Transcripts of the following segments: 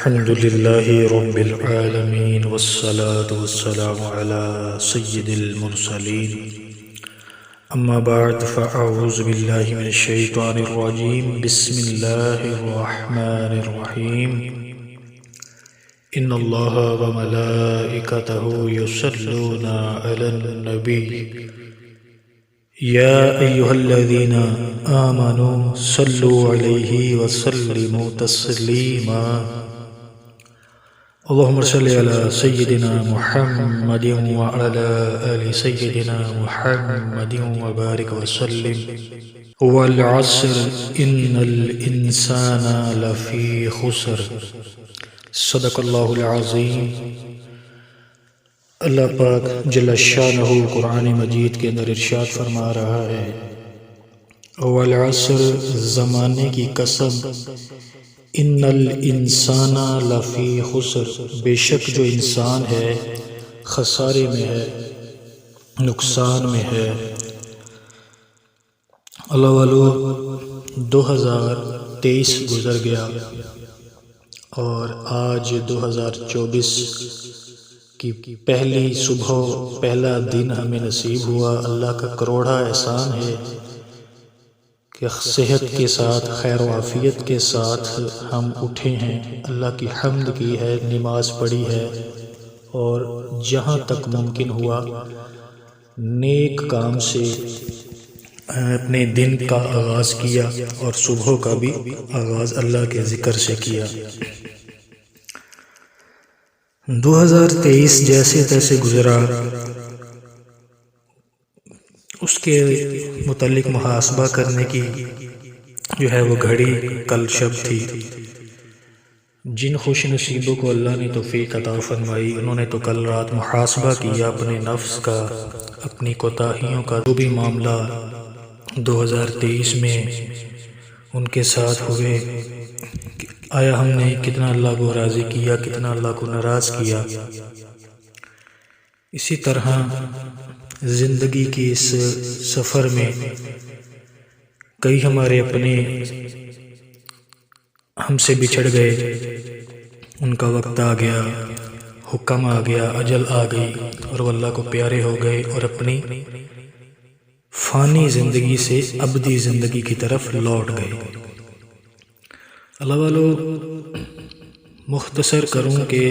الحمد لله رب العالمين والصلاة والسلام على سيد المرسلين أما بعد فأعوذ بالله من الشيطان الرجيم بسم الله الرحمن الرحيم إن الله وملائكته يصلون على النبي يا أيها الذين آمنوا صلوا عليه وسلموا تسليما اللهم صل على سيدنا محمد وعلى آل سيدنا محمد وبارك وسلم والعصر إن الإنسان لفي خسر صدق اللہ العظیم۔ اللہ پاک جل شانہ قرآن مجید کے اندر ارشاد فرما رہا ہے والعصر، زمانے کی قسم، ان الانسان لفی خسر، بے شک جو انسان ہے خسارے میں ہے، نقصان میں ہے۔ اللہ والو 2023 گزر گیا اور آج 2024 کی پہلی صبح، پہلا دن ہمیں نصیب ہوا۔ اللہ کا کروڑا احسان ہے کہ صحت کے ساتھ، خیر و عافیت کے ساتھ ہم اٹھے ہیں، اللہ کی حمد کی ہے، نماز پڑھی ہے اور جہاں تک ممکن ہوا نیک کام سے اپنے دن کا آغاز کیا اور صبح کا بھی آغاز اللہ کے ذکر سے کیا۔ 2023 جیسے تیسے گزرا، اس کے متعلق محاسبہ کرنے کی جو ہے وہ گھڑی کل شب تھی۔ جن خوش نصیبوں کو اللہ نے توفیق عطا فرمائی، انہوں نے تو کل رات محاسبہ کیا اپنے نفس کا، اپنی کوتاہیوں کا، جو بھی معاملہ 2023 میں ان کے ساتھ ہوئے، آیا ہم نے کتنا اللہ کو راضی کیا، کتنا اللہ کو ناراض کیا۔ اسی طرح زندگی کی اس سفر میں کئی ہمارے اپنے ہم سے بچھڑ گئے، ان کا وقت آ گیا، حکم آ گیا، اجل آ گئی اور وہ اللہ کو پیارے ہو گئے اور اپنی فانی زندگی سے ابدی زندگی کی طرف لوٹ گئے۔ اللہ والو، مختصر کروں کہ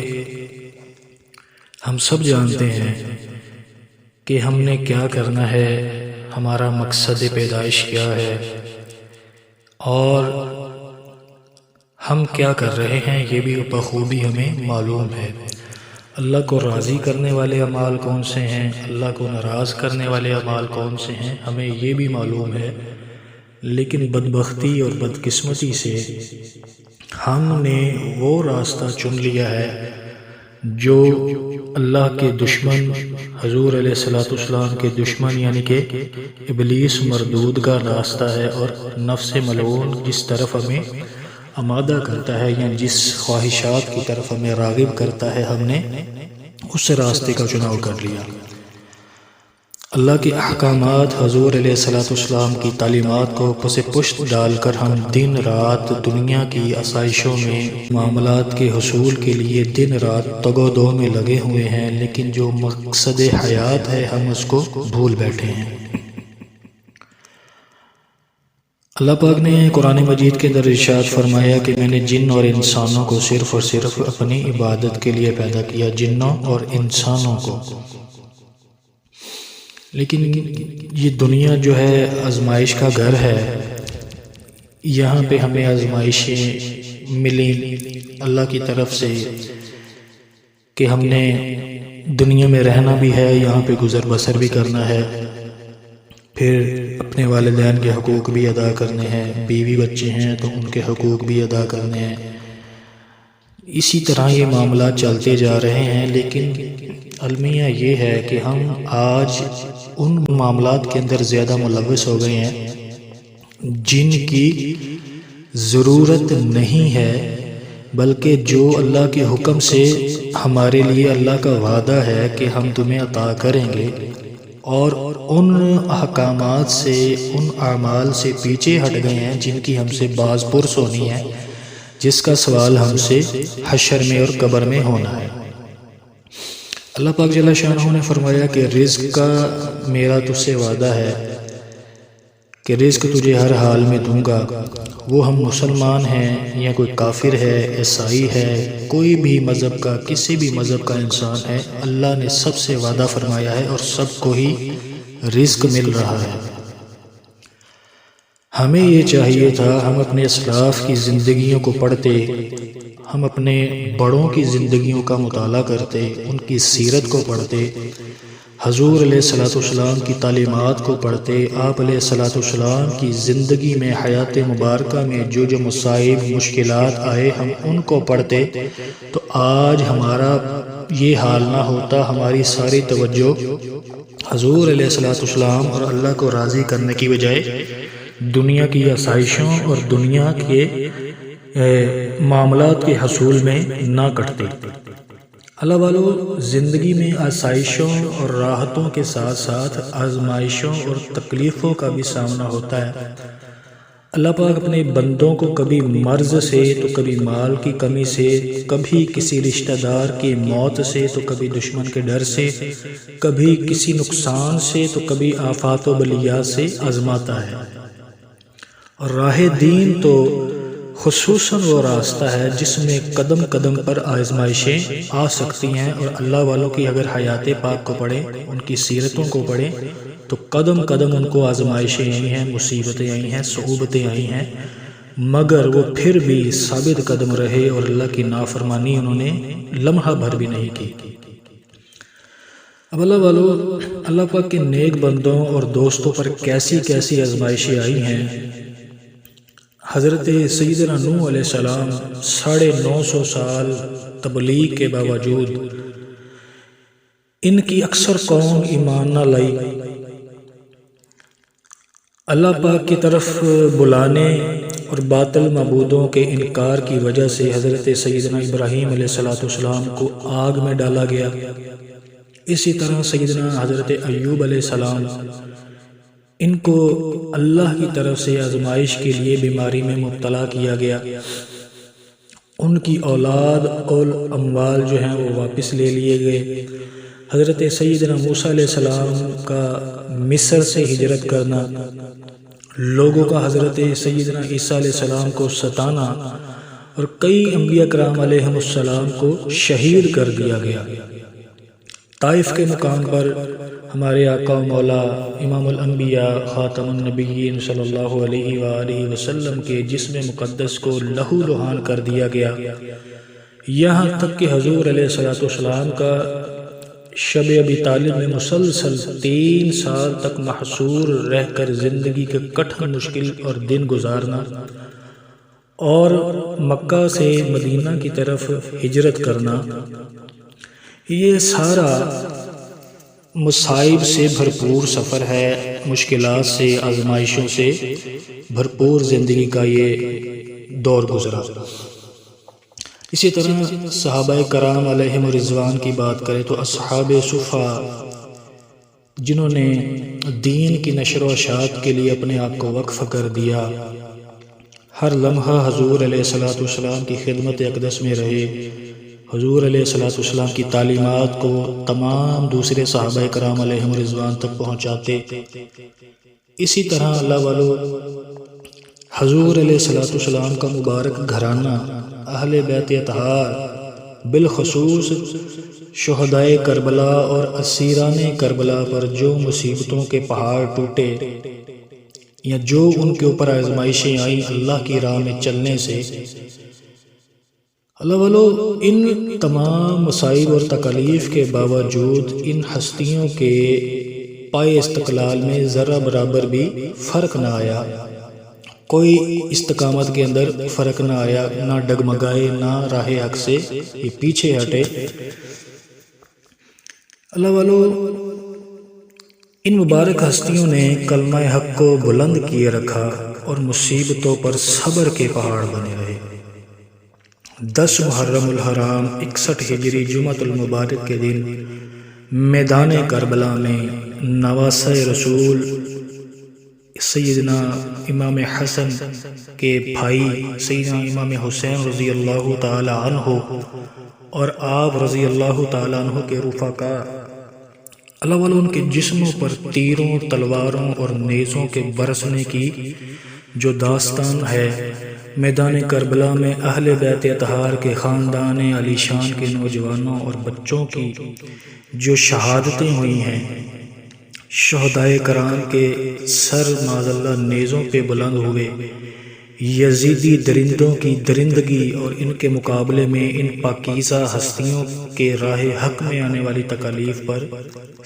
ہم سب جانتے ہیں کہ ہم نے کیا کرنا ہے، ہمارا مقصد پیدائش کیا ہے اور ہم کیا کر رہے ہیں، یہ بھی بخوبی ہمیں معلوم ہے۔ اللہ کو راضی کرنے والے اعمال کون سے ہیں، اللہ کو ناراض کرنے والے اعمال کون سے ہیں، ہمیں یہ بھی معلوم ہے۔ لیکن بدبختی اور بدقسمتی سے ہم نے وہ راستہ چن لیا ہے جو اللہ کے دشمن، حضور علیہ الصلوۃ والسلام کے دشمن یعنی کہ ابلیس مردود کا راستہ ہے، اور نفس ملعون جس طرف ہمیں آمادہ کرتا ہے یا جس خواہشات کی طرف ہمیں راغب کرتا ہے، ہم نے اس راستے کا چناؤ کر لیا۔ اللہ کے احکامات، حضور علیہ الصلوۃ والسلام کی تعلیمات کو پس پشت ڈال کر ہم دن رات دنیا کی آسائشوں میں، معاملات کے حصول کے لیے دن رات تگ و دو میں لگے ہوئے ہیں، لیکن جو مقصد حیات ہے ہم اس کو بھول بیٹھے ہیں۔ اللہ پاک نے قرآن مجید کے اندر ارشاد فرمایا کہ میں نے جن اور انسانوں کو صرف اور صرف اپنی عبادت کے لیے پیدا کیا، جنوں اور انسانوں کو۔ لیکن یہ دنیا جو ہے آزمائش کا گھر ہے، یہاں پہ ہمیں آزمائشیں ملیں اللہ کی طرف سے کہ ہم نے دنیا میں رہنا بھی ہے، یہاں پہ گزر بسر بھی کرنا ہے، پھر اپنے والدین کے حقوق بھی ادا کرنے ہیں، بیوی بچے ہیں تو ان کے حقوق بھی ادا کرنے ہیں۔ اسی طرح یہ معاملات چلتے جا رہے ہیں، لیکن المیہ یہ ہے کہ ہم آج ان معاملات کے اندر زیادہ ملوث ہو گئے ہیں جن کی ضرورت نہیں ہے، بلکہ جو اللہ کے حکم سے ہمارے لیے اللہ کا وعدہ ہے کہ ہم تمہیں عطا کریں گے، اور ان احکامات سے، ان اعمال سے پیچھے ہٹ گئے ہیں جن کی ہم سے باز پرس ہونی ہے، جس کا سوال ہم سے حشر میں اور قبر میں ہونا ہے۔ اللہ پاک جل شانہ نے فرمایا کہ رزق کا میرا تجھ سے وعدہ ہے کہ رزق تجھے ہر حال میں دوں گا۔ وہ ہم مسلمان ہیں یا کوئی کافر ہے، عیسائی ہے، کوئی بھی مذہب کا، کسی بھی مذہب کا انسان ہے، اللہ نے سب سے وعدہ فرمایا ہے اور سب کو ہی رزق مل رہا ہے۔ ہمیں یہ چاہیے تھا ہم اپنے اسلاف کی زندگیوں کو پڑھتے، ہم اپنے بڑوں کی زندگیوں کا مطالعہ کرتے، ان کی سیرت کو پڑھتے، حضور علیہ الصلوۃ والسلام کی تعلیمات کو پڑھتے، آپ علیہ الصلوۃ والسلام کی زندگی میں، حیات مبارکہ میں جو مصائب مشکلات آئے ہم ان کو پڑھتے، تو آج ہمارا یہ حال نہ ہوتا۔ ہماری ساری توجہ حضور علیہ الصلوۃ والسلام اور اللہ کو راضی کرنے کی بجائے دنیا کی آسائشوں اور دنیا کے معاملات کے حصول میں نہ کٹتے۔ اللہ والو، زندگی میں آسائشوں اور راحتوں کے ساتھ ساتھ آزمائشوں اور تکلیفوں کا بھی سامنا ہوتا ہے۔ اللہ پاک اپنے بندوں کو کبھی مرض سے تو کبھی مال کی کمی سے، کبھی کسی رشتہ دار کی موت سے تو کبھی دشمن کے ڈر سے، کبھی کسی نقصان سے تو کبھی آفات و بلیات سے آزماتا ہے۔ اور راہ دین تو خصوصاً وہ راستہ ہے جس میں قدم قدم پر آزمائشیں آ سکتی ہیں، اور اللہ والوں کی اگر حیات پاک کو پڑھیں، ان کی سیرتوں کو پڑھیں، تو قدم قدم ان کو آزمائشیں آئی ہیں، مصیبتیں آئی ہیں، صعوبتیں آئی ہیں، مگر وہ پھر بھی ثابت قدم رہے اور اللہ کی نافرمانی انہوں نے لمحہ بھر بھی نہیں کی۔ اب اللہ والو، اللہ پاک کے نیک بندوں اور دوستوں پر کیسی کیسی آزمائشیں آئی ہیں۔ حضرت سیدنا نوح علیہ السلام 950 سال تبلیغ کے باوجود ان کی اکثر قوم ایمان نہ لائی۔ اللہ پاک کی طرف بلانے اور باطل معبودوں کے انکار کی وجہ سے حضرت سیدنا ابراہیم علیہ السلام کو آگ میں ڈالا گیا۔ اسی طرح سیدنا حضرت ایوب علیہ السلام، ان کو اللہ کی طرف سے آزمائش کے لیے بیماری میں مبتلا کیا گیا۔ ان کی اولاد اور اموال جو ہیں وہ واپس لے لیے گئے۔ حضرت سیدنا موسیٰ علیہ السلام کا مصر سے ہجرت کرنا، لوگوں کا حضرت سیدنا عیسیٰ علیہ السلام کو ستانا، اور کئی انبیاء کرام علیہم السلام کو شہید کر دیا گیا۔ طائف کے مقام پر ہمارے آقا و مولا امام الانبیاء خاتم النبیین صلی اللہ علیہ وآلہ وسلم کے جسم مقدس کو لہو لہان کر دیا گیا، یہاں تک کہ حضور علیہ السلام کا شب ابی طالب میں مسلسل 3 سال تک محصور رہ کر زندگی کے کٹھن مشکل اور دن گزارنا، اور مکہ سے مدینہ کی طرف ہجرت کرنا، یہ سارا مصائب سے بھرپور سفر ہے، مشکلات سے، آزمائشوں سے بھرپور زندگی کا یہ دور گزرا۔ اسی طرح صحابہ کرام علیہم رضوان کی بات کریں تو اصحاب صفا، جنہوں نے دین کی نشر و اشاعت کے لیے اپنے آپ کو وقف کر دیا، ہر لمحہ حضور علیہ السلام کی خدمت اقدس میں رہے، حضور علیہ السلام کی تعلیمات کو تمام دوسرے صحابہ کرام علیہم رضوان تک پہنچاتے۔ اسی طرح اللہ والو، حضور علیہ السلام کا مبارک گھرانہ، اہل بیت اطہار، بالخصوص شہدائے کربلا اور اسیران کربلا پر جو مصیبتوں کے پہاڑ ٹوٹے یا جو ان کے اوپر آزمائشیں آئیں اللہ کی راہ میں چلنے سے، اللہ والو، ان تمام مصائب اور تکالیف کے باوجود ان ہستیوں کے پائے استقلال میں ذرہ برابر بھی فرق نہ آیا، کوئی استقامت کے اندر فرق نہ آیا، نہ ڈگمگائے، نہ راہ حق سے یہ پیچھے ہٹے۔ اللہ والو، ان مبارک ہستیوں نے کلمہ حق کو بلند کیے رکھا اور مصیبتوں پر صبر کے پہاڑ بنے رہے۔ 10 محرم الحرام 61 ہجری جمعۃ المبارک کے دن میدان کربلا میں نواسہ رسول سیدنا امام حسن کے بھائی سیدنا امام حسین رضی اللہ تعالی عنہ اور آپ رضی اللہ تعالی عنہ کے رفقا، اللہ والوں ان کے جسموں پر تیروں، تلواروں اور نیزوں کے برسنے کی جو داستان ہے، میدان کربلا میں اہل بیت اطہار کے خاندان علی شان کے نوجوانوں اور بچوں کی جو شہادتیں ہوئی ہیں، شہدائے کرام کے سر معاذاللہ نیزوں پہ بلند ہوئے، یزیدی درندوں کی درندگی اور ان کے مقابلے میں ان پاکیزہ ہستیوں کے راہ حق میں آنے والی تکالیف پر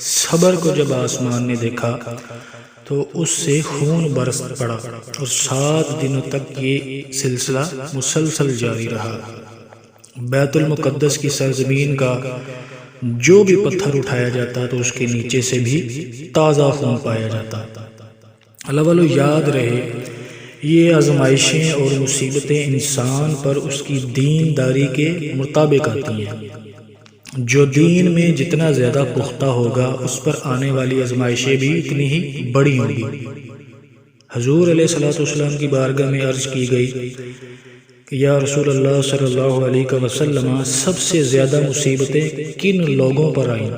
صبر کو جب آسمان نے دیکھا تو اس سے خون برس پڑا، اور 7 دنوں تک یہ سلسلہ مسلسل جاری رہا۔ بیت المقدس کی سرزمین کا جو بھی پتھر اٹھایا جاتا تو اس کے نیچے سے بھی تازہ خون پایا جاتا۔ اللہ والو یاد رہے، یہ آزمائشیں اور مصیبتیں انسان پر اس کی دین داری کے مطابق آتی ہیں۔ جو دین میں جتنا زیادہ پختہ ہوگا اس پر آنے والی آزمائشیں بھی اتنی ہی بڑی ہوں گی۔ حضور علیہ السلام کی بارگاہ میں عرض کی گئی کہ یا رسول اللہ صلی اللہ علیہ وسلم، سب سے زیادہ مصیبتیں کن لوگوں پر آئیں؟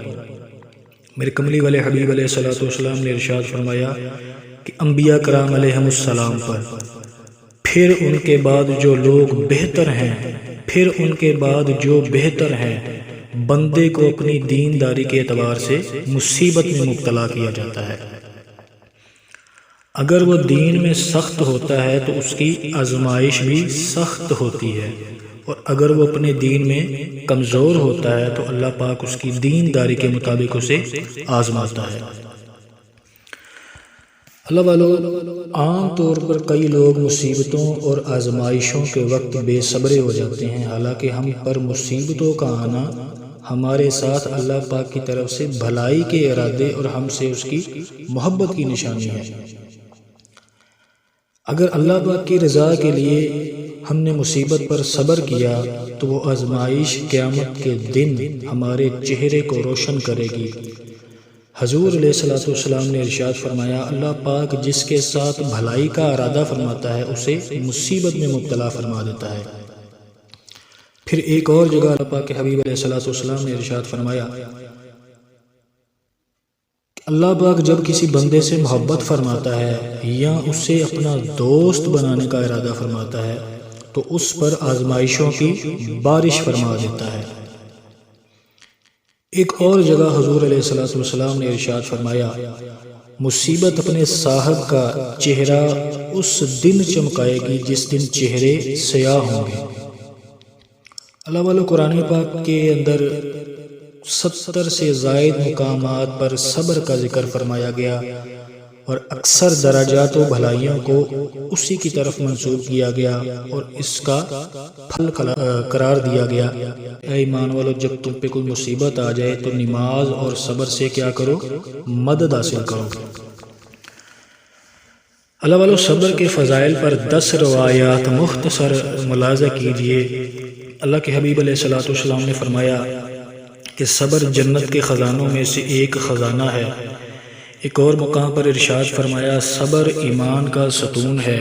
میرے کملی والے حبیب علیہ السلام نے ارشاد فرمایا کہ انبیاء کرام علیہم السلام پر، پھر ان کے بعد جو لوگ بہتر ہیں، پھر ان کے بعد جو بہتر ہیں، بندے کو اپنی دین داری کے اعتبار سے مصیبت میں مبتلا کیا جاتا ہے۔ اگر وہ دین میں سخت ہوتا ہے تو اس کی آزمائش بھی سخت ہوتی ہے، اور اگر وہ اپنے دین میں کمزور ہوتا ہے تو اللہ پاک اس کی دین داری کے مطابق اسے آزماتا ہے۔ اللہ والو، عام طور پر کئی لوگ مصیبتوں اور آزمائشوں کے وقت بے صبرے ہو جاتے ہیں، حالانکہ ہم پر مصیبتوں کا آنا ہمارے ساتھ اللہ پاک کی طرف سے بھلائی کے ارادے اور ہم سے اس کی محبت کی نشانی ہے۔ اگر اللہ پاک کی رضا کے لیے ہم نے مصیبت پر صبر کیا تو وہ آزمائش قیامت کے دن ہمارے چہرے کو روشن کرے گی۔ حضور علیہ السلام نے ارشاد فرمایا، اللہ پاک جس کے ساتھ بھلائی کا ارادہ فرماتا ہے اسے مصیبت میں مبتلا فرما دیتا ہے۔ پھر ایک اور جگہ اللہ پاک کے حبیب علیہ السلام نے ارشاد فرمایا، اللہ پاک جب کسی بندے سے محبت فرماتا ہے یا اسے اپنا دوست بنانے کا ارادہ فرماتا ہے تو اس پر آزمائشوں کی بارش فرما دیتا ہے۔ ایک اور جگہ حضور علیہ السلام نے ارشاد فرمایا، مصیبت اپنے صاحب کا چہرہ اس دن چمکائے گی جس دن چہرے سیاہ ہوں گے۔ اللہ والو، قرآن پاک کے اندر 70 سے زائد مقامات پر صبر کا ذکر فرمایا گیا اور اکثر درجات و بھلائیوں کو اسی کی طرف منسوب کیا گیا اور اس کا پھل قرار دیا گیا۔ اے ایمان والو، جب تم پہ کوئی مصیبت آ جائے تو نماز اور صبر سے کیا کرو؟ مدد حاصل کرو۔ اللہ والو، صبر کے فضائل پر 10 روایات مختصر ملاحظہ کیجئے۔ اللہ کے حبیب علیہ السلام نے فرمایا کہ صبر جنت کے خزانوں میں سے ایک خزانہ ہے۔ ایک اور مقام پر ارشاد فرمایا، صبر ایمان کا ستون ہے۔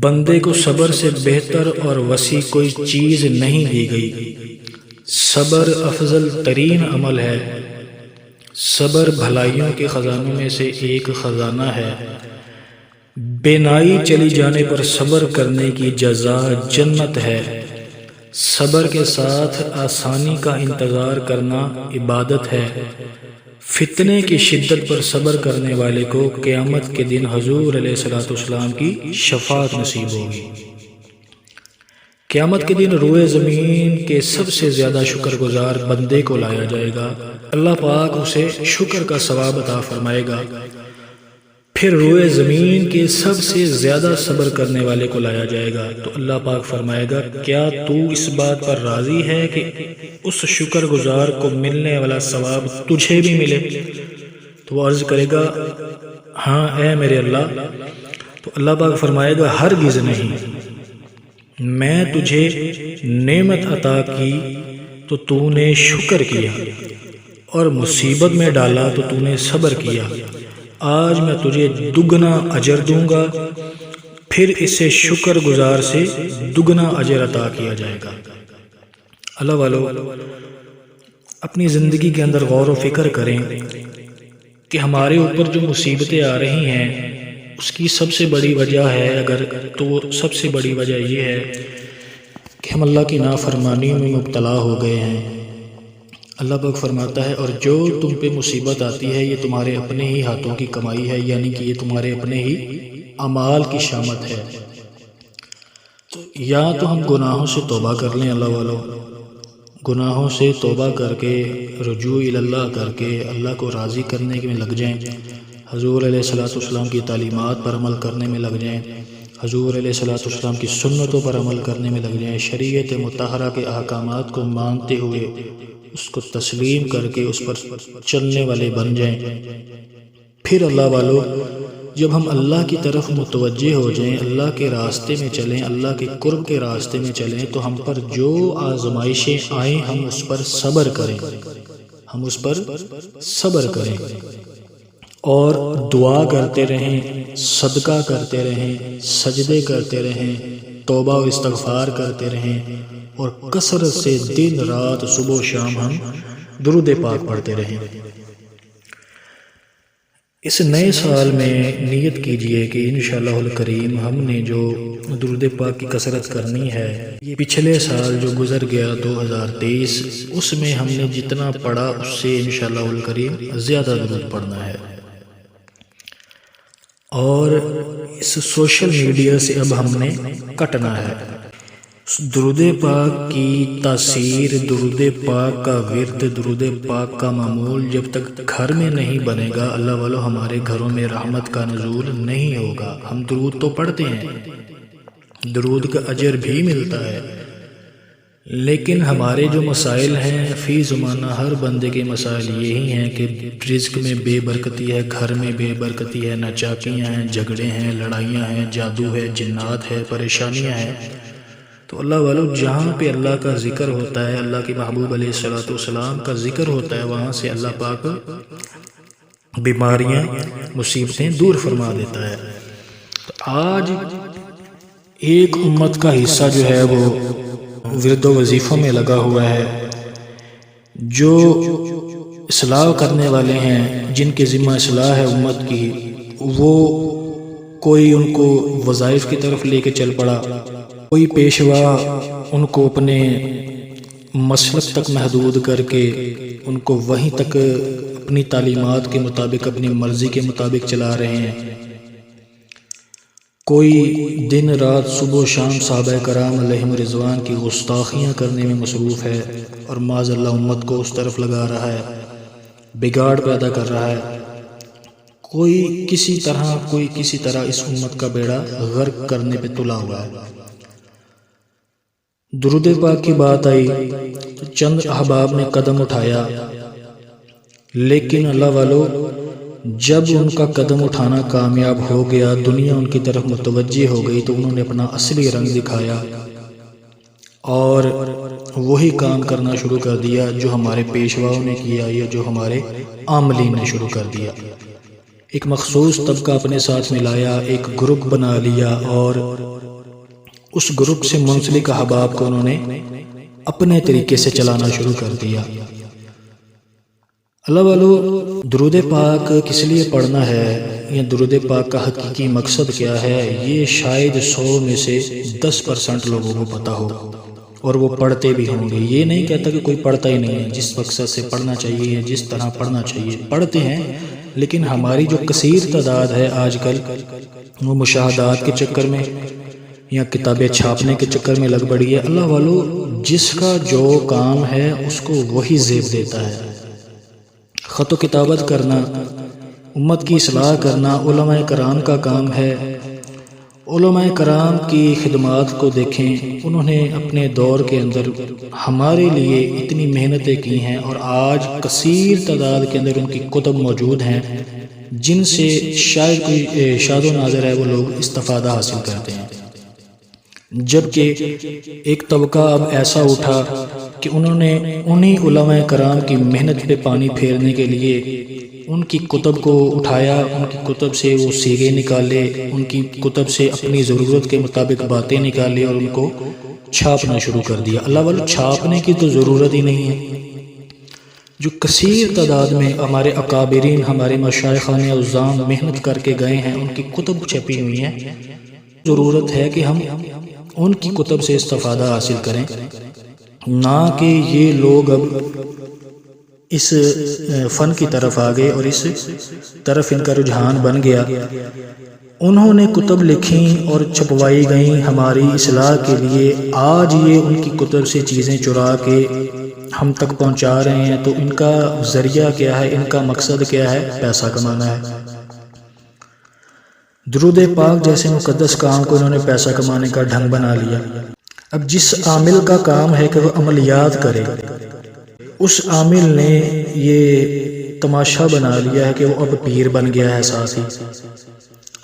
بندے کو صبر سے بہتر اور وسیع کوئی چیز نہیں دی گئی۔ صبر افضل ترین عمل ہے۔ صبر بھلائیوں کے خزانوں میں سے ایک خزانہ ہے۔ بینائی چلی جانے پر صبر کرنے کی جزا جنت ہے۔ صبر کے ساتھ آسانی کا انتظار کرنا عبادت ہے۔ فتنے کی شدت پر صبر کرنے والے کو قیامت کے دن حضور علیہ السلام کی شفاعت نصیب ہوگی۔ قیامت کے دن روئے زمین کے سب سے زیادہ شکر گزار بندے کو لایا جائے گا۔ اللہ پاک اسے شکر کا ثواب عطا فرمائے گا۔ پھر روئے زمین کے سب سے زیادہ صبر کرنے والے کو لایا جائے گا تو اللہ پاک فرمائے گا، کیا تو اس بات پر راضی ہے کہ اس شکر گزار کو ملنے والا ثواب تجھے بھی ملے؟ تو وہ عرض کرے گا، ہاں اے میرے اللہ۔ تو اللہ پاک فرمائے گا، ہرگز نہیں، میں تجھے نعمت عطا کی تو تو نے شکر کیا، اور مصیبت میں ڈالا تو تو نے صبر کیا۔ آج میں تجھے دگنا اجر دوں گا، پھر اسے شکر گزار سے دگنا اجر عطا کیا جائے گا۔ اللہ والو، اپنی زندگی کے اندر غور و فکر کریں کہ ہمارے اوپر جو مصیبتیں آ رہی ہیں اس کی سب سے بڑی وجہ ہے سب سے بڑی وجہ یہ ہے کہ ہم اللہ کی نافرمانی میں مبتلا ہو گئے ہیں۔ اللہ پاک فرماتا ہے اور جو تم پہ مصیبت آتی ہے یہ تمہارے اپنے ہی ہاتھوں کی کمائی ہے، یعنی کہ یہ تمہارے اپنے ہی اعمال کی شامت ہے۔ تو یا تو ہم گناہوں سے توبہ کر لیں، اللہ والو، گناہوں سے توبہ کر کے رجوع اللہ کر کے اللہ کو راضی کرنے میں لگ جائیں، حضور علیہ الصلوۃ والسلام کی تعلیمات پر عمل کرنے میں لگ جائیں، حضور علیہ الصلوۃ والسلام کی سنتوں پر عمل کرنے میں لگ جائیں، شریعت مطہرہ کے احکامات کو مانتے ہوئے اس کو تسلیم کر کے اس پر چلنے والے بن جائیں۔ پھر اللہ والو، جب ہم اللہ کی طرف متوجہ ہو جائیں، اللہ کے راستے میں چلیں، اللہ کے قرب کے راستے میں چلیں، تو ہم پر جو آزمائشیں آئیں ہم اس پر صبر کریں، اور دعا کرتے رہیں، صدقہ کرتے رہیں، سجدے کرتے رہیں، توبہ و استغفار کرتے رہیں، اور کثرت سے دن رات صبح و شام ہم درود پاک پڑھتے رہیں۔ اس نئے سال میں نیت کیجئے کہ انشاءاللہ الکریم ہم نے جو درود پاک کی کثرت کرنی ہے، یہ پچھلے سال جو گزر گیا 2023، اس میں ہم نے جتنا پڑھا اس سے انشاءاللہ الکریم زیادہ درود پڑھنا ہے۔ اور اس سوشل میڈیا سے اب ہم نے کٹنا ہے۔ درود پاک کی تاثیر، درود پاک کا ورد، درود پاک کا معمول جب تک گھر میں نہیں بنے گا، اللہ والو، ہمارے گھروں میں رحمت کا نزول نہیں ہوگا۔ ہم درود تو پڑھتے ہیں، درود کا اجر بھی ملتا ہے، لیکن ہمارے جو مسائل ہیں فی زمانہ ہر بندے کے مسائل یہی ہیں کہ رزق میں بے برکتی ہے، گھر میں بے برکتی ہے، ناچاکیاں ہیں، جھگڑے ہیں، لڑائیاں ہیں، جادو ہے، جنات ہے، پریشانیاں ہیں۔ تو اللہ والو، جہاں پہ اللہ کا ذکر ہوتا ہے، اللہ کے محبوب علیہ الصلوۃ والسلام کا ذکر ہوتا ہے، وہاں سے اللہ پاک بیماریاں، مصیبتیں دور فرما دیتا ہے۔ تو آج ایک امت کا حصہ جو ہے وہ ورد و وظیفوں میں لگا ہوا ہے، جو اصلاح کرنے والے ہیں، جن کے ذمہ اصلاح ہے امت کی، وہ کوئی ان کو وظائف کی طرف لے کے چل پڑا، کوئی پیشوا ان کو اپنے مسلک تک محدود کر کے ان کو وہیں تک اپنی تعلیمات کے مطابق، اپنی مرضی کے مطابق چلا رہے ہیں، کوئی دن رات صبح و شام صحابہ کرام علیہم رضوان کی گستاخیاں کرنے میں مصروف ہے، اور معاذ اللہ امت کو اس طرف لگا رہا ہے، بگاڑ پیدا کر رہا ہے۔ کوئی کسی طرح اس امت کا بیڑا غرق کرنے پہ تلا ہوا ہے۔ درود پاک کی بات آئی تو چند احباب نے قدم اٹھایا، لیکن اللہ والو، جب ان کا قدم اٹھانا کامیاب ہو گیا، دنیا ان کی طرف متوجہ ہو گئی، تو انہوں نے اپنا اصلی رنگ دکھایا اور وہی کام کرنا شروع کر دیا جو ہمارے پیشواؤں نے کیا یا جو ہمارے عاملین نے شروع کر دیا۔ ایک مخصوص طبقہ اپنے ساتھ ملایا، ایک گروپ بنا لیا، اور اس گروپ سے منسلک احباب کو انہوں نے اپنے طریقے سے چلانا شروع کر دیا۔ اللہ والو، درود پاک کس لیے پڑھنا ہے یا درود پاک کا حقیقی مقصد کیا ہے، یہ شاید 100 میں سے 10% لوگوں کو پتہ ہو، اور وہ پڑھتے بھی ہوں گے۔ یہ نہیں کہتا کہ کوئی پڑھتا ہی نہیں ہے، جس مقصد سے پڑھنا چاہیے، جس طرح پڑھنا چاہیے پڑھتے ہیں، لیکن ہماری جو کثیر تعداد ہے آج کل، وہ مشاہدات کے چکر میں یا کتابیں چھاپنے کے چکر میں لگ پڑی ہے۔ اللہ والو، جس کا جو کام ہے اس کو وہی زیب دیتا ہے۔ خط و کتابت کرنا، امت کی اصلاح کرنا علماء کرام کا کام ہے۔ علماء کرام کی خدمات کو دیکھیں، انہوں نے اپنے دور کے اندر ہمارے لیے اتنی محنتیں کی ہیں، اور آج کثیر تعداد کے اندر ان کی کتب موجود ہیں جن سے شاید کوئی شاد و نادر ہے وہ لوگ استفادہ حاصل کرتے ہیں۔ جبکہ ایک طبقہ اب ایسا اٹھا کہ انہوں نے انہی علماء کرام کی محنت پہ پانی پھیرنے کے لیے ان کی کتب کو اٹھایا، ان کی کتب سے وہ سیغے نکالے، ان کی کتب سے اپنی ضرورت کے مطابق باتیں نکالی اور ان کو چھاپنا شروع کر دیا۔ اللہ والو چھاپنے کی تو ضرورت ہی نہیں ہے۔ جو کثیر تعداد میں ہمارے اکابرین، ہمارے مشائخان اعظام محنت کر کے گئے ہیں، ان کی کتب چھپی ہوئی ہیں، ضرورت ہے کہ ہم ان کی کتب سے استفادہ حاصل کریں، نہ کہ یہ لوگ اب اس فن کی طرف آ گئے اور اس طرف ان کا رجحان بن گیا۔ انہوں نے کتب لکھیں اور چھپوائی گئیں ہماری اصلاح کے لیے، آج یہ ان کی کتب سے چیزیں چرا کے ہم تک پہنچا رہے ہیں، تو ان کا ذریعہ کیا ہے، ان کا مقصد کیا ہے؟ پیسہ کمانا ہے۔ درود پاک جیسے مقدس کام کو انہوں نے پیسہ کمانے کا ڈھنگ بنا لیا۔ اب جس عامل کا کام ہے کہ وہ عملیات کرے، اس عامل نے یہ تماشا بنا لیا ہے کہ وہ اب پیر بن گیا ہے ساتھ ہی،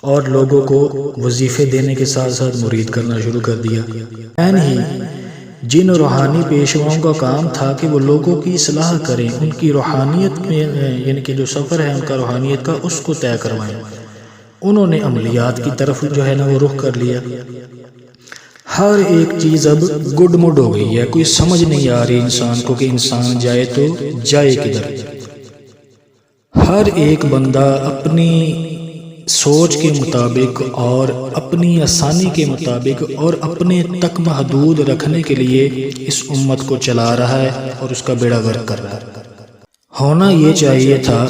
اور لوگوں کو وظیفے دینے کے ساتھ ساتھ مرید کرنا شروع کر دیا۔ ہی جن روحانی پیشواؤں کا کام تھا کہ وہ لوگوں کی اصلاح کریں، ان کی روحانیت میں یعنی کہ جو سفر ہے ان کا روحانیت کا، اس کو طے کروائیں، انہوں نے عملیات کی طرف جو ہے نا وہ رخ کر لیا۔ ہر ایک چیز اب گڈ مڈ ہو گئی ہے، کوئی سمجھ نہیں آ رہی انسان کو کہ انسان جائے تو جائے کدھر۔ ہر ایک بندہ اپنی سوچ کے مطابق اور اپنی آسانی کے مطابق اور اپنے تک محدود رکھنے کے لیے اس امت کو چلا رہا ہے اور اس کا بیڑا غرق کر رہا ہے۔ ہونا یہ چاہیے تھا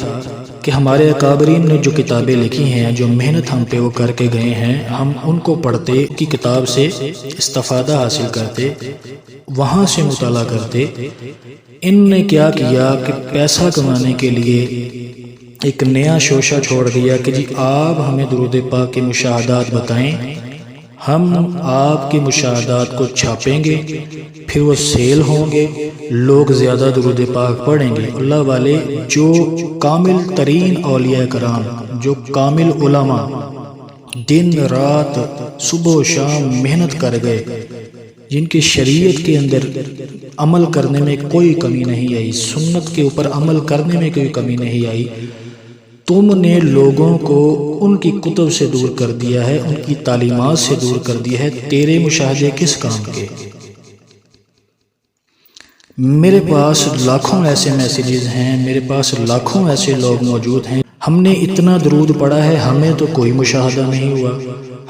کہ ہمارے اکابرین نے جو کتابیں لکھی ہیں، جو محنت ہم پہ وہ کر کے گئے ہیں، ہم ان کو پڑھتے، کی کتاب سے استفادہ حاصل کرتے، وہاں سے مطالعہ کرتے۔ ان نے کیا کیا کہ پیسہ کمانے کے لیے ایک نیا شوشہ چھوڑ دیا کہ جی آپ ہمیں درود پاک کے مشاہدات بتائیں، ہم آپ کے مشاہدات کو چھاپیں گے، پھر وہ سیل ہوں گے، لوگ زیادہ درود پاک پڑھیں گے۔ اللہ والے جو کامل ترین اولیاء کرام، جو کامل علماء دن رات صبح و شام محنت کر گئے، جن کی شریعت کے اندر عمل کرنے میں کوئی کمی نہیں آئی، سنت کے اوپر عمل کرنے میں کوئی کمی نہیں آئی، تم نے لوگوں کو ان کی کتب سے دور کر دیا ہے، ان کی تعلیمات سے دور کر دیا ہے۔ تیرے مشاہدے کس کام کے؟ میرے پاس لاکھوں ایسے میسیجز ہیں، میرے پاس لاکھوں ایسے لوگ موجود ہیں، ہم نے اتنا درود پڑھا ہے، ہمیں تو کوئی مشاہدہ نہیں ہوا،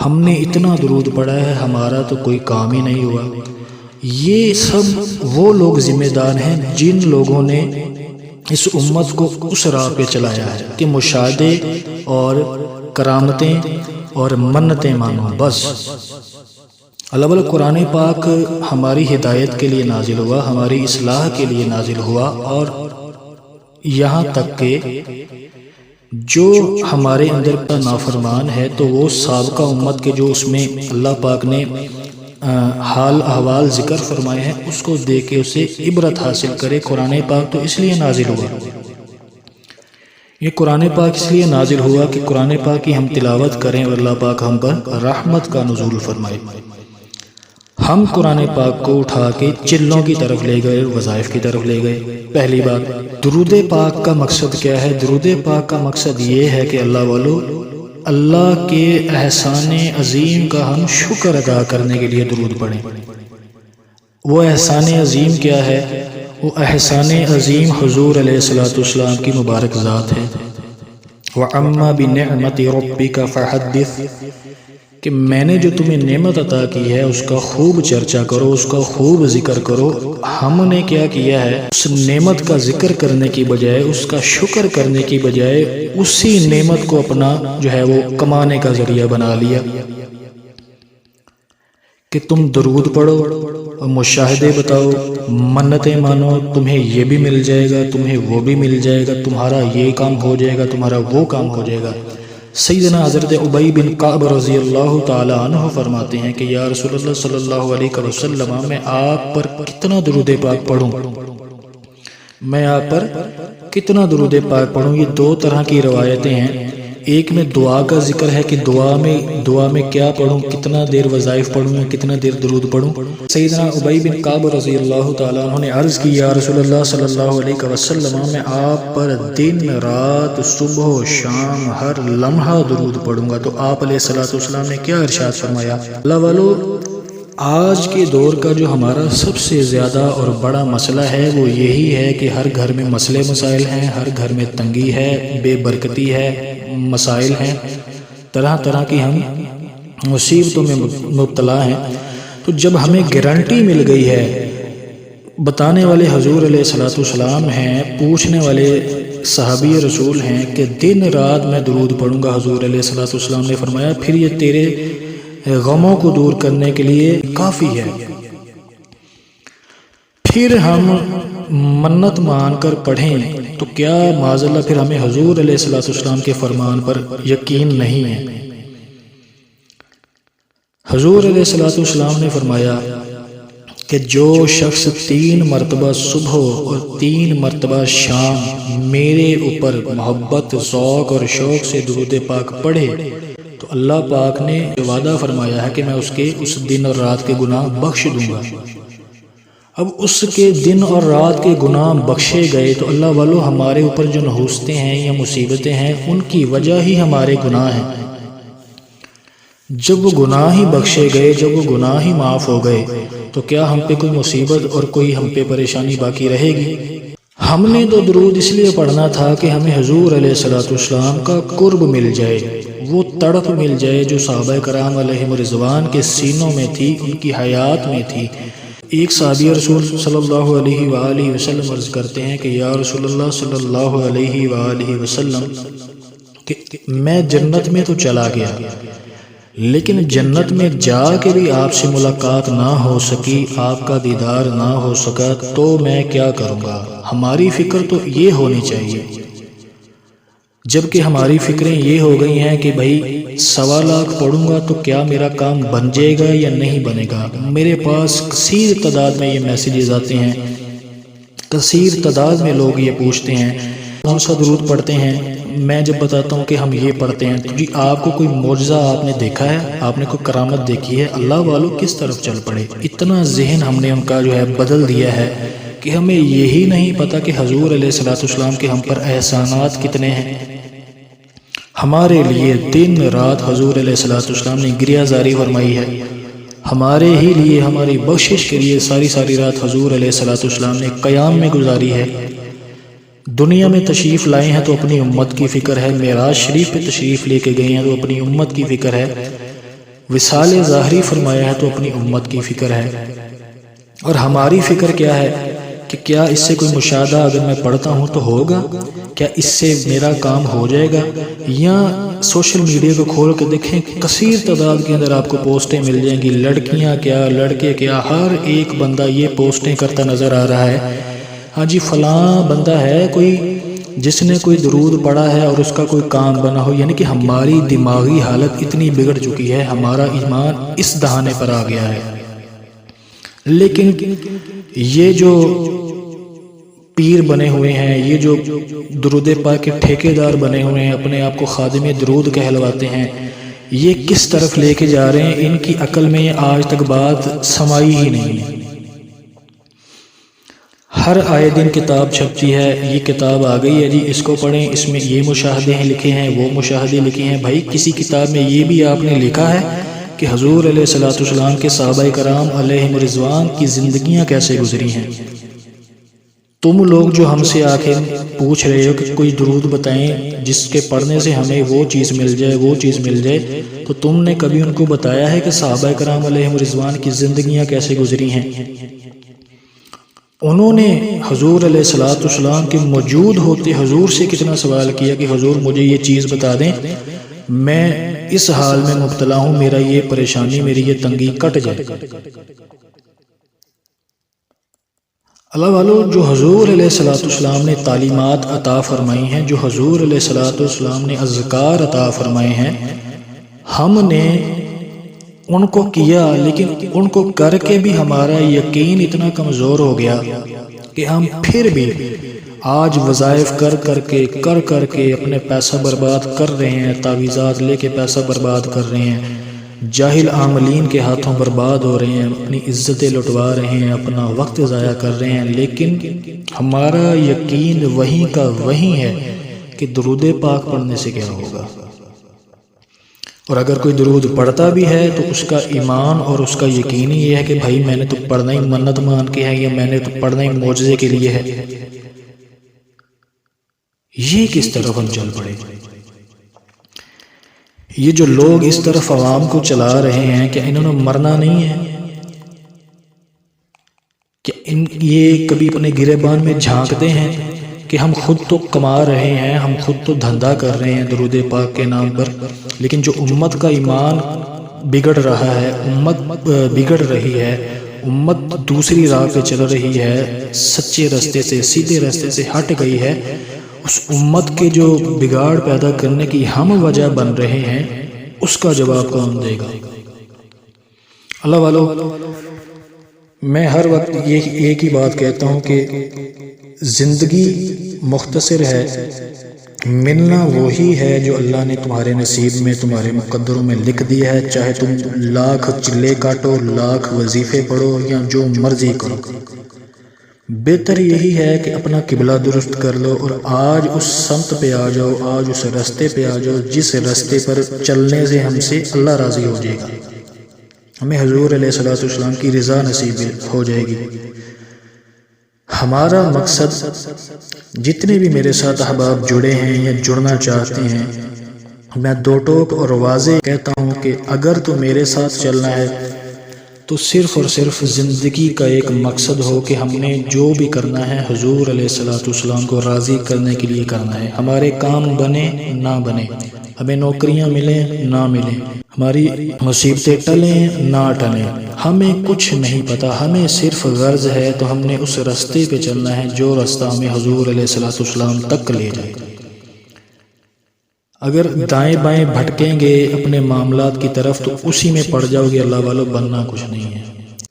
ہم نے اتنا درود پڑھا ہے، ہمارا تو کوئی کام ہی نہیں ہوا۔ یہ سب وہ لوگ ذمہ دار ہیں جن لوگوں نے اس امت کو اس راہ پہ چلایا ہے کہ مشاہدے اور کرامتیں اور منتیں مانو بس۔ اللہ والے قرآن پاک ہماری ہدایت کے لیے نازل ہوا، ہماری اصلاح کے لیے نازل ہوا، اور یہاں تک کہ جو ہمارے اندر کا نافرمان ہے تو وہ سابقہ امت کے جو اس میں اللہ پاک نے حال احوال ذکر فرمائے ہیں، اس کو دیکھ کے اسے عبرت حاصل کرے۔ قرآن پاک تو اس لیے نازل ہوا، یہ قرآن پاک اس لیے نازل ہوا کہ قرآن پاک کی ہم تلاوت کریں اور اللہ پاک ہم پر رحمت کا نزول فرمائے۔ ہم قرآن پاک کو اٹھا کے چلوں کی طرف لے گئے، وظائف کی طرف لے گئے۔ پہلی بات، درود پاک کا مقصد کیا ہے؟ درود پاک کا مقصد یہ ہے کہ اللہ والو، اللہ کے احسان عظیم کا ہم شکر ادا کرنے کے لیے درود پڑھیں۔ وہ احسان عظیم کیا ہے؟ وہ احسان عظیم حضور علیہ السلام کی مبارک ذات ہے۔ وَأَمَّا بِنِعْمَةِ رَبِّكَ فَحَدِّثْ، کہ میں نے جو تمہیں نعمت عطا کی ہے اس کا خوب چرچا کرو، اس کا خوب ذکر کرو۔ ہم نے کیا کیا ہے؟ اس نعمت کا ذکر کرنے کی بجائے، اس کا شکر کرنے کی بجائے، اسی نعمت کو اپنا جو ہے وہ کمانے کا ذریعہ بنا لیا کہ تم درود پڑھو اور مشاہدے بتاؤ، منتیں مانو، تمہیں یہ بھی مل جائے گا، تمہیں وہ بھی مل جائے گا، تمہارا یہ کام ہو جائے گا، تمہارا وہ کام ہو جائے گا۔ سیدنا حضرت ابی بن کعب رضی اللہ تعالی عنہ فرماتے ہیں کہ یا رسول اللہ صلی اللہ علیہ وسلم، میں آپ پر کتنا درود پاک پڑھوں، میں آپ پر کتنا درود پاک پڑھوں؟ یہ دو طرح کی روایتیں ہیں۔ ایک میں دعا کا ذکر ہے کہ دعا میں کیا پڑھوں، کتنا دیر وظائف پڑھوں یا کتنا دیر درود پڑھوں۔ سیدنا ابی بن کعب رضی اللہ تعالیٰ عنہ نے عرض کی، یا رسول اللہ صلی اللہ علیہ وسلم، میں آپ پر دن رات صبح و شام ہر لمحہ درود پڑھوں گا۔ تو آپ علیہ الصلوۃ والسلام نے کیا ارشاد فرمایا؟ اللہ والو، آج کے دور کا جو ہمارا سب سے زیادہ اور بڑا مسئلہ ہے وہ یہی ہے کہ ہر گھر میں مسئلے مسائل ہیں، ہر گھر میں تنگی ہے، بے برکتی ہے، مسائل ہیں، طرح طرح کی ہم مصیبتوں میں مبتلا ہیں۔ تو جب ہمیں گارنٹی مل گئی ہے، بتانے والے حضور علیہ الصلوۃ والسلام ہیں، پوچھنے والے صحابی رسول ہیں کہ دن رات میں درود پڑھوں گا، حضور علیہ الصلوۃ والسلام نے فرمایا پھر یہ تیرے غموں کو دور کرنے کے لیے کافی ہے۔ پھر ہم منت مان کر پڑھیں تو کیا معاذ اللہ پھر ہمیں حضور علیہ الصلوۃ والسلام کے فرمان پر یقین نہیں ہے؟ حضور علیہ الصلوۃ والسلام نے فرمایا کہ جو شخص 3 مرتبہ صبح اور 3 مرتبہ شام میرے اوپر محبت، ذوق اور شوق سے درود پاک پڑھے تو اللہ پاک نے وعدہ فرمایا ہے کہ میں اس کے اس دن اور رات کے گناہ بخش دوں گا۔ اب اس کے دن اور رات کے گناہ بخشے گئے تو اللہ والو ہمارے اوپر جو نحوستیں ہیں یا مصیبتیں ہیں ان کی وجہ ہی ہمارے گناہ ہیں۔ جب وہ گناہ ہی بخشے گئے، جب وہ گناہ ہی معاف ہو گئے تو کیا ہم پہ کوئی مصیبت اور کوئی ہم پہ پریشانی باقی رہے گی؟ ہم نے تو درود اس لیے پڑھنا تھا کہ ہمیں حضور علیہ الصلوۃ والسلام کا قرب مل جائے، وہ تڑپ مل جائے جو صحابہ کرام علیہم رضوان کے سینوں میں تھی، ان کی حیات میں تھی۔ ایک صحابی رسول صلی اللہ علیہ وآلہ وسلم عرض کرتے ہیں کہ یا رسول اللہ صلی اللہ علیہ وآلہ وسلم کہ میں جنت میں تو چلا گیا لیکن جنت میں جا کے بھی آپ سے ملاقات نہ ہو سکی، آپ کا دیدار نہ ہو سکا، تو میں کیا کروں گا؟ ہماری فکر تو یہ ہونی چاہیے، جبکہ ہماری فکریں یہ ہو گئی ہیں کہ بھائی 1.25 لاکھ پڑھوں گا تو کیا میرا کام بن جائے گا یا نہیں بنے گا۔ میرے پاس کثیر تعداد میں یہ میسیجز آتے ہیں، کثیر تعداد میں لوگ یہ پوچھتے ہیں کون سا درود پڑھتے ہیں۔ میں جب بتاتا ہوں کہ ہم یہ پڑھتے ہیں تو جی آپ کو کوئی معجزہ آپ نے دیکھا ہے، آپ نے کوئی کرامت دیکھی ہے؟ اللہ والو کس طرف چل پڑے۔ اتنا ذہن ہم نے ان کا جو ہے بدل دیا ہے کہ ہمیں یہی نہیں پتہ کہ حضور علیہ الصلوۃ والسلام کے ہم پر احسانات کتنے ہیں۔ ہمارے لیے دن رات حضور علیہ الصلوۃ والسلام نے گریہ زاری فرمائی ہے، ہمارے ہی لیے ہماری بخشش کے لیے ساری رات حضور علیہ الصلوۃ والسلام نے قیام میں گزاری ہے۔ دنیا میں تشریف لائے ہیں تو اپنی امت کی فکر ہے، معراج شریف پہ تشریف لے کے گئے ہیں تو اپنی امت کی فکر ہے، وصال ظاہری فرمایا ہے تو اپنی امت کی فکر ہے۔ اور ہماری فکر کیا ہے کہ کیا اس سے کوئی مشاہدہ اگر میں پڑھتا ہوں تو ہوگا، کیا اس سے میرا کام ہو جائے گا؟ یا سوشل میڈیا کو کھول کے دیکھیں، کثیر تعداد کے اندر آپ کو پوسٹیں مل جائیں گی، لڑکیاں کیا لڑکے کیا، ہر ایک بندہ یہ پوسٹیں کرتا نظر آ رہا ہے، ہاں جی فلاں بندہ ہے کوئی جس نے کوئی درود پڑھا ہے اور اس کا کوئی کام بنا ہو۔ یعنی کہ ہماری دماغی حالت اتنی بگڑ چکی ہے، ہمارا ایمان اس دہانے پر آ گیا ہے۔ لیکن یہ جو پیر بنے ہوئے ہیں، یہ جو درود پاک کے ٹھیکیدار بنے ہوئے ہیں، اپنے آپ کو خادم درود کہلواتے ہیں، یہ کس طرف لے کے جا رہے ہیں؟ ان کی عقل میں آج تک بات سمائی ہی نہیں۔ ہر آئے دن کتاب چھپتی ہے، یہ کتاب آ گئی ہے جی اس کو پڑھیں، اس میں یہ مشاہدے ہیں لکھے ہیں، وہ مشاہدے لکھے ہیں۔ بھائی کسی کتاب میں یہ بھی آپ نے لکھا ہے کہ حضور علیہ الصلوۃ والسلام کے صحابہ کرام علیہم رضوان کی زندگیاں کیسے گزری ہیں؟ تم لوگ جو ہم سے آ کے پوچھ رہے ہو کہ کوئی درود بتائیں جس کے پڑھنے سے ہمیں وہ چیز مل جائے، وہ چیز مل جائے، تو تم نے کبھی ان کو بتایا ہے کہ صحابہ کرام علیہم رضوان کی زندگیاں کیسے گزری ہیں؟ انہوں نے حضور علیہ الصلوۃ والسلام کے موجود ہوتے حضور سے کتنا سوال کیا کہ حضور مجھے یہ چیز بتا دیں، میں اس حال میں مبتلا ہوں، میرا یہ پریشانی، میری یہ تنگی کٹ جائے۔ اللہ والو جو حضور علیہ الصلوۃ والسلام نے تعلیمات عطا فرمائی ہیں، جو حضور علیہ الصلوۃ والسلام نے اذکار عطا فرمائے ہیں، ہم نے ان کو کیا، لیکن ان کو کر کے بھی ہمارا یقین اتنا کمزور ہو گیا کہ ہم پھر بھی آج وظائف کر کے اپنے پیسہ برباد کر رہے ہیں، تعویذات لے کے پیسہ برباد کر رہے ہیں، جاہل عاملین کے ہاتھوں برباد ہو رہے ہیں، اپنی عزتیں لٹوا رہے ہیں، اپنا وقت ضائع کر رہے ہیں، لیکن ہمارا یقین وہیں کا وہیں ہے کہ درود پاک پڑھنے سے کیا ہوگا۔ اور اگر کوئی درود پڑھتا بھی ہے تو اس کا ایمان اور اس کا یقین ہی یہ ہے کہ بھائی میں نے تو پڑھنا ہی منت مان کے ہے، یا میں نے تو پڑھنا ہی معجزے کے لیے ہے۔ یہ کس طرف ہم چل پڑے؟ یہ جو لوگ اس طرف عوام کو چلا رہے ہیں، کہ انہوں نے مرنا نہیں ہے؟ کہ یہ کبھی اپنے گریبان میں جھانکتے ہیں کہ ہم خود تو کما رہے ہیں، ہم خود تو دھندا کر رہے ہیں درود پاک کے نام پر، لیکن جو امت کا ایمان بگڑ رہا ہے، امت بگڑ رہی ہے، امت دوسری راہ پہ چل رہی ہے، سچے راستے سے، سیدھے راستے سے ہٹ گئی ہے، اس امت کے جو بگاڑ پیدا کرنے کی ہم وجہ بن رہے ہیں، اس کا جواب کون دے گا؟ اللہ والو، میں ہر وقت ایک ہی بات کہتا ہوں کہ زندگی مختصر ہے، ملنا وہی ہے جو اللہ نے تمہارے نصیب میں، تمہارے مقدروں میں لکھ دیا ہے، چاہے تم لاکھ چلے کاٹو، لاکھ وظیفے پڑھو، یا جو مرضی کرو۔ بہتر یہی ہے کہ اپنا قبلہ درست کر لو اور آج اس سمت پہ آ جاؤ، آج اس راستے پہ آ جاؤ جس راستے پر چلنے سے ہم سے اللہ راضی ہو جائے گا، ہمیں حضور علیہ الصلوۃ والسلام کی رضا نصیب ہو جائے گی۔ ہمارا مقصد، جتنے بھی میرے ساتھ احباب جڑے ہیں یا جڑنا چاہتے ہیں، میں دو ٹوک اور واضح کہتا ہوں کہ اگر تو میرے ساتھ چلنا ہے تو صرف اور صرف زندگی کا ایک مقصد ہو کہ ہم نے جو بھی کرنا ہے حضور علیہ الصلوۃ والسلام کو راضی کرنے کے لیے کرنا ہے۔ ہمارے کام بنے نہ بنے، ہمیں نوکریاں ملیں نہ ملیں، ہماری مصیبتیں ٹلیں نہ ٹلیں، ہمیں کچھ نہیں پتہ، ہمیں صرف غرض ہے تو ہم نے اس راستے پہ چلنا ہے جو راستہ ہمیں حضور علیہ الصلوۃ والسلام تک لے جائے۔ اگر دائیں بائیں بھٹکیں گے اپنے معاملات کی طرف تو اسی میں پڑ جاؤ گے، اللہ والو، بننا کچھ نہیں ہے۔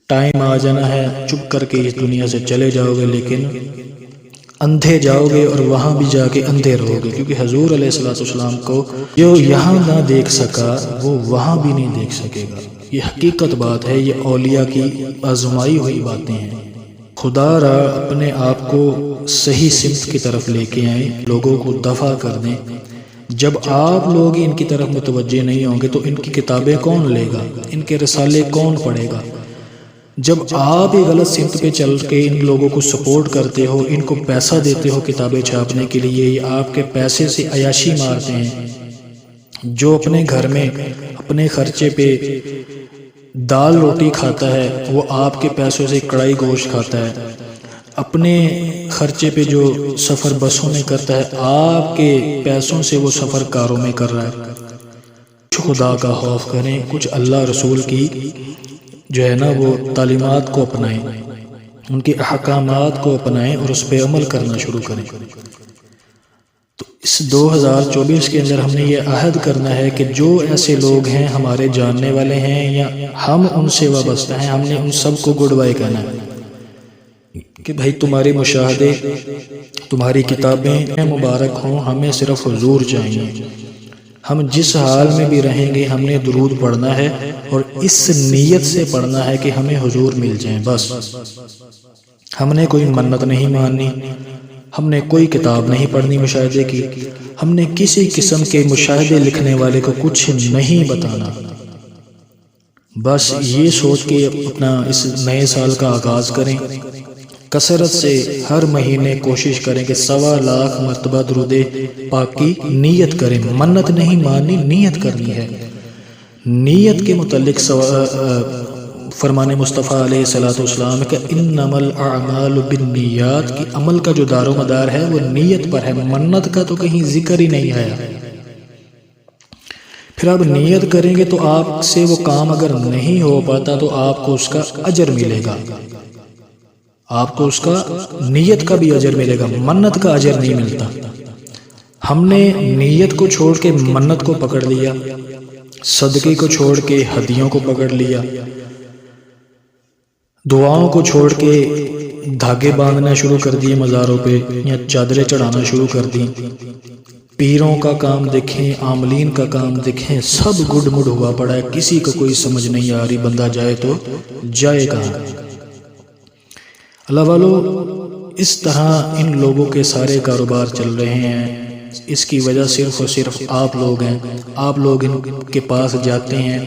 ٹائم آ جانا ہے، چپ کر کے اس دنیا سے چلے جاؤ گے، لیکن اندھے جاؤ گے اور وہاں بھی جا کے اندھے رہو گے، کیونکہ حضور علیہ الصلوۃ والسلام کو جو یہاں نہ دیکھ سکا وہ وہاں بھی نہیں دیکھ سکے گا۔ یہ حقیقت بات ہے، یہ اولیاء کی آزمائی ہوئی باتیں ہیں۔ خدا را اپنے آپ کو صحیح سمت کی طرف لے کے آئیں، لوگوں کو دفع کر دیں۔ جب آپ لوگ ان کی طرف متوجہ نہیں ہوں گے تو ان کی کتابیں کون لے گا، ان کے رسالے کون پڑھے گا؟ جب آپ ایک غلط سمت پہ چل کے ان لوگوں کو سپورٹ کرتے ہو، ان کو پیسہ دیتے ہو کتابیں چھاپنے کے لیے، یا آپ کے پیسے سے عیاشی مارتے ہیں، جو اپنے گھر میں اپنے خرچے پہ دال روٹی کھاتا ہے وہ آپ کے پیسوں سے کڑائی گوشت کھاتا ہے، اپنے خرچے پہ جو سفر بسوں میں کرتا ہے آپ کے پیسوں سے وہ سفر کاروں میں کر رہا ہے۔ کچھ خدا کا خوف کریں، کچھ اللہ رسول کی جو ہے نا وہ تعلیمات کو اپنائیں، ان کے احکامات کو اپنائیں اور اس پہ عمل کرنا شروع کریں۔ تو اس 2024 کے اندر ہم نے یہ عہد کرنا ہے کہ جو ایسے لوگ ہیں ہمارے جاننے والے ہیں یا ہم ان سے وابستہ ہیں، ہم نے ان سب کو گڈ بائی کہنا ہے کہ بھائی تمہارے مشاہدے، تمہاری کتابیں مبارک ہوں، ہمیں صرف حضور چاہیے۔ ہم جس حال میں بھی رہیں گے ہم نے درود پڑھنا ہے اور اس نیت سے پڑھنا ہے کہ ہمیں حضور مل جائیں، بس۔ ہم نے کوئی منت نہیں ماننی، ہم نے کوئی کتاب نہیں پڑھنی مشاہدے کی، ہم نے کسی قسم کے مشاہدے لکھنے والے کو کچھ نہیں بتانا۔ بس یہ سوچ کے اپنا اس نئے سال کا آغاز کریں، کثرت سے ہر مہینے کوشش کریں کہ 1.25 لاکھ مرتبہ درود پاک کی نیت کریں۔ منت نہیں ماننی، نیت کرنی ہے۔ نیت کے متعلق فرمان مصطفیٰ علیہ الصلوۃ والسلام کہ انما الاعمال بالنیات، کی عمل کا جو دار و مدار ہے وہ نیت پر ہے، منت کا تو کہیں ذکر ہی نہیں آیا۔ پھر آپ نیت کریں گے تو آپ سے وہ کام اگر نہیں ہو پاتا تو آپ کو اس کا اجر ملے گا، آپ کو اس کا نیت کا بھی اجر ملے گا، منت کا اجر نہیں ملتا۔ ہم نے نیت کو چھوڑ کے منت کو پکڑ لیا، صدقے کو چھوڑ کے ہدیوں کو پکڑ لیا، دعاؤں کو چھوڑ کے دھاگے باندھنا شروع کر دیے مزاروں پہ یا چادریں چڑھانا شروع کر دی، پیروں کا کام دیکھیں، عاملین کا کام دیکھیں، سب گڈ مڈ ہوا پڑا ہے، کسی کو کوئی سمجھ نہیں آ رہی بندہ جائے تو جائے کہاں۔ اللہ والو، اس طرح ان لوگوں کے سارے کاروبار چل رہے ہیں، اس کی وجہ صرف اور صرف آپ لوگ ہیں۔ آپ لوگ ان کے پاس جاتے ہیں،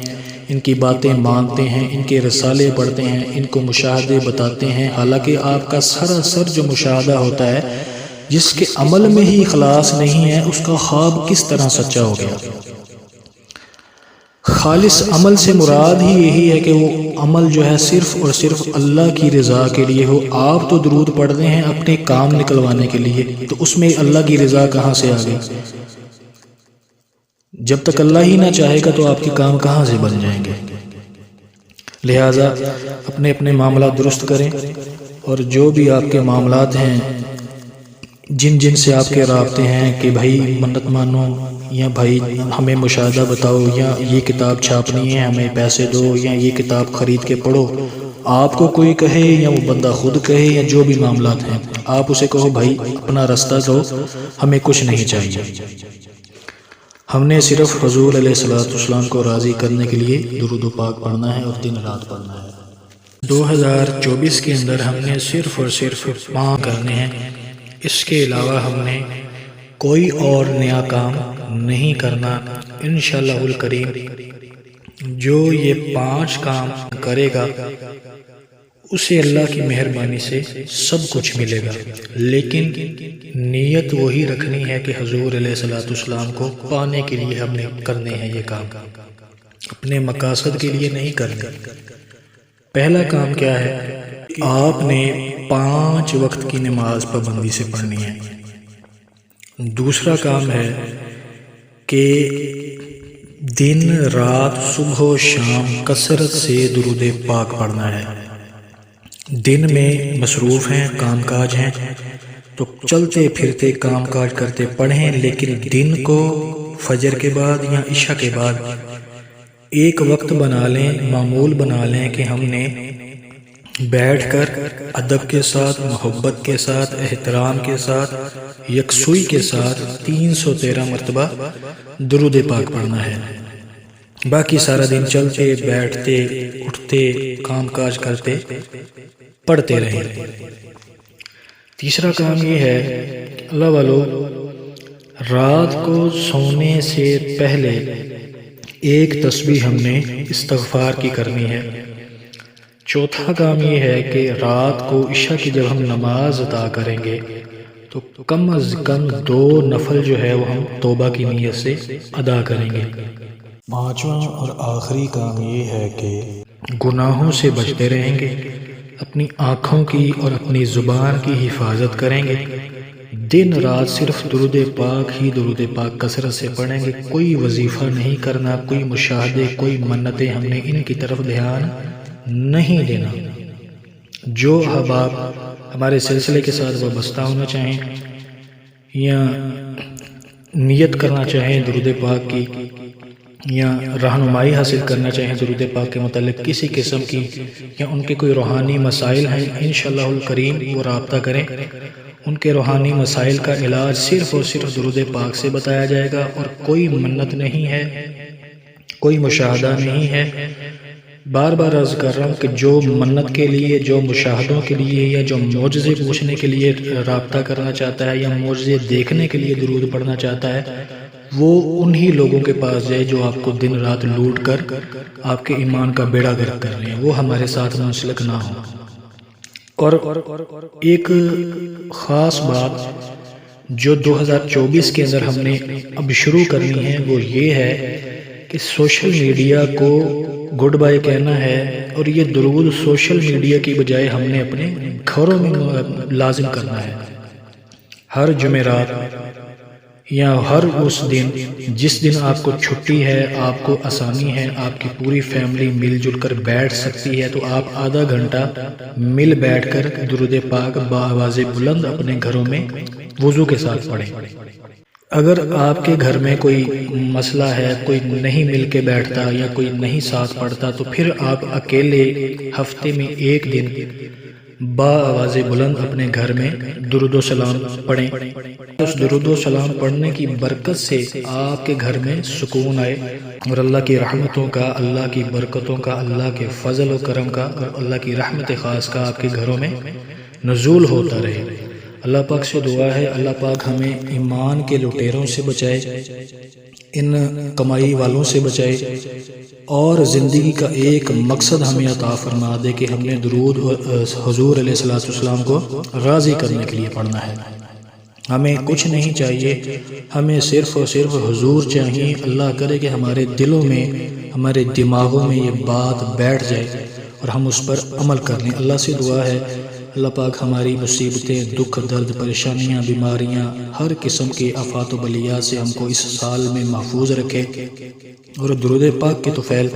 ان کی باتیں مانتے ہیں، ان کے رسالے پڑھتے ہیں، ان کو مشاہدے بتاتے ہیں، حالانکہ آپ کا سراسر جو مشاہدہ ہوتا ہے، جس کے عمل میں ہی اخلاص نہیں ہے، اس کا خواب کس طرح سچا ہو گیا؟ خالص عمل سے مراد ہی یہی ہے کہ وہ عمل جو ہے صرف اور صرف اللہ کی رضا کے لیے ہو۔ آپ تو درود پڑھتے ہیں اپنے کام نکلوانے کے لیے، تو اس میں اللہ کی رضا کہاں سے آ گئی؟ جب تک اللہ ہی نہ چاہے گا تو آپ کے کام کہاں سے بن جائیں گے؟ لہٰذا اپنے اپنے معاملات درست کریں، اور جو بھی آپ کے معاملات ہیں، جن جن سے آپ کے رابطے ہیں کہ بھائی منت مانو، یا بھائی ہمیں مشاہدہ بتاؤ، یا یہ کتاب چھاپنی ہے ہمیں پیسے دو، یا یہ کتاب خرید کے پڑھو، آپ کو کوئی کہے یا وہ بندہ خود کہے، یا جو بھی معاملات ہیں، آپ اسے کہو بھائی اپنا راستہ دو، ہمیں کچھ نہیں چاہیے۔ ہم نے صرف حضور علیہ السلام کو راضی کرنے کے لیے درود و پاک پڑھنا ہے اور دن رات پڑھنا ہے۔ 2024 کے اندر ہم نے صرف اور صرف 5 کرنے ہیں، اس کے علاوہ ہم نے کوئی اور نیا کام نہیں کرنا انشاءاللہ الکریم۔ جو یہ 5 کام کرے گا اسے اللہ کی مہربانی سے سب کچھ ملے گا، لیکن نیت وہی رکھنی ہے کہ حضور علیہ السلام کو پانے کے لیے ہم نے کرنے ہیں یہ کام، اپنے مقاصد کے لیے نہیں کرنے۔ پہلا کام کیا ہے؟ آپ نے 5 وقت کی نماز پابندی سے پڑھنی ہے۔ دوسرا کام ہے کہ دن رات صبح و شام کثرت سے درود پاک پڑھنا ہے۔ دن میں مصروف ہیں، کام کاج ہیں، تو چلتے پھرتے کام کاج کرتے پڑھیں، لیکن دن کو فجر کے بعد یا عشاء کے بعد ایک وقت بنا لیں، معمول بنا لیں کہ ہم نے بیٹھ کر ادب کے ساتھ، محبت کے ساتھ، احترام کے ساتھ، یکسوئی کے ساتھ 313 مرتبہ درود پاک پڑھنا ہے۔ باقی سارا دن چلتے بیٹھتے اٹھتے کام کاج کرتے پڑھتے رہیں۔ تیسرا کام یہ ہے، اللہ والو، رات کو سونے سے پہلے ایک تسبیح ہم نے استغفار کی کرنی ہے۔ چوتھا کام یہ ہے کہ رات کو عشاء کی جب ہم نماز ادا کریں گے تو کم از کم 2 نفل جو ہے وہ ہم توبہ کی نیت سے ادا کریں گے۔ 5واں اور آخری کام یہ ہے کہ گناہوں سے بچتے رہیں گے، اپنی آنکھوں کی اور اپنی زبان کی حفاظت کریں گے، دن رات صرف درود پاک ہی درود پاک کثرت سے پڑھیں گے، کوئی وظیفہ نہیں کرنا، کوئی مشاہدے، کوئی منتیں، ہم نے ان کی طرف دھیان نہیں دینا۔ جو احباب ہمارے سلسلے کے ساتھ وابستہ ہونا چاہیں یا نیت کرنا چاہیں درود پاک کی، یا رہنمائی حاصل کرنا چاہیں درود پاک کے متعلق کسی قسم کی، یا ان کے کوئی روحانی مسائل ہیں، انشاءاللہ الکریم وہ رابطہ کریں۔ ان کے روحانی مسائل کا علاج صرف اور صرف درود پاک سے بتایا جائے گا، اور کوئی منت نہیں ہے، کوئی مشاہدہ نہیں ہے۔ بار بار عرض کر رہا ہوں کہ جو منت کے لیے، جو مشاہدوں کے لیے، یا جو معجزے پوچھنے کے لیے رابطہ کرنا چاہتا ہے، یا معجزے دیکھنے کے لیے درود پڑھنا چاہتا ہے، وہ انہی لوگوں کے پاس جائے جو آپ کو دن رات لوٹ کر آپ کے ایمان کا بیڑا گرک کر رہے ہیں، وہ ہمارے ساتھ منسلک نہ ہوں۔ اور ایک خاص بات جو 2024 کے اندر ہم نے اب شروع کرنی ہے وہ یہ ہے کہ سوشل میڈیا کو گڈ بائی کہنا ہے، اور یہ درود سوشل میڈیا کی بجائے ہم نے اپنے گھروں میں لازم کرنا ہے۔ ہر جمعرات یا ہر اس دن جس دن آپ کو چھٹی ہے، آپ کو آسانی ہے، آپ کی پوری فیملی مل جل کر بیٹھ سکتی ہے، تو آپ آدھا گھنٹہ مل بیٹھ کر درود پاک بآواز بلند اپنے گھروں میں وضو کے ساتھ پڑھیں۔ اگر آپ کے گھر میں کوئی مسئلہ ہے، کوئی نہیں مل کے بیٹھتا یا کوئی نہیں ساتھ پڑھتا، تو پھر آپ اکیلے ہفتے میں ایک دن آواز بلند اپنے گھر میں درود و سلام پڑھیں۔ اس درود و سلام پڑھنے کی برکت سے آپ کے گھر میں سکون آئے اور اللہ کی رحمتوں کا، اللہ کی برکتوں کا، اللہ کے فضل و کرم کا اور اللہ کی رحمت خاص کا آپ کے گھروں میں نزول ہوتا رہے۔ اللہ پاک سے دعا ہے اللہ پاک ہمیں ایمان کے لٹیروں سے بچائے، ان کمائی والوں سے بچائے، اور زندگی کا ایک مقصد ہمیں عطا فرما دے کہ ہم نے درود حضور علیہ السلام کو راضی کرنے کے لیے پڑھنا ہے۔ ہمیں کچھ نہیں چاہیے، ہمیں صرف اور صرف حضور چاہیے۔ اللہ کرے کہ ہمارے دلوں میں، ہمارے دماغوں میں یہ بات بیٹھ جائے اور ہم اس پر عمل کر لیں۔ اللہ سے دعا ہے اللہ پاک ہماری مصیبتیں، دکھ، درد، پریشانیاں، بیماریاں، ہر قسم کے آفات و بلیات سے ہم کو اس سال میں محفوظ رکھے، اور درود پاک کے طفیل،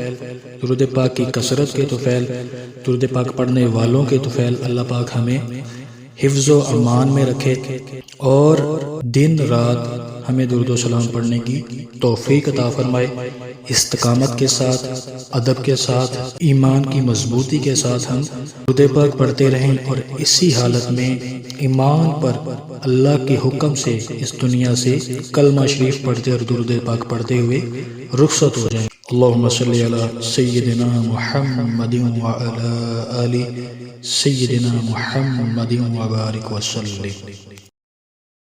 درود پاک کی کثرت کے طفیل، درود پاک پڑھنے والوں کے طفیل اللہ پاک ہمیں حفظ و امان میں رکھے، اور دن رات ہمیں درود و سلام پڑھنے کی توفیق عطا فرمائے، استقامت کے ساتھ، ادب کے ساتھ، ایمان کی مضبوطی کے ساتھ ہم درود پاک پڑھتے رہیں، اور اسی حالت میں ایمان پر اللہ کے حکم سے اس دنیا سے کلمہ شریف پڑھتے اور درود پاک پڑھتے ہوئے رخصت ہو جائیں۔ اللہم صلی علی سیدنا محمد وعلی آل سیدنا محمد وبارک وسلم۔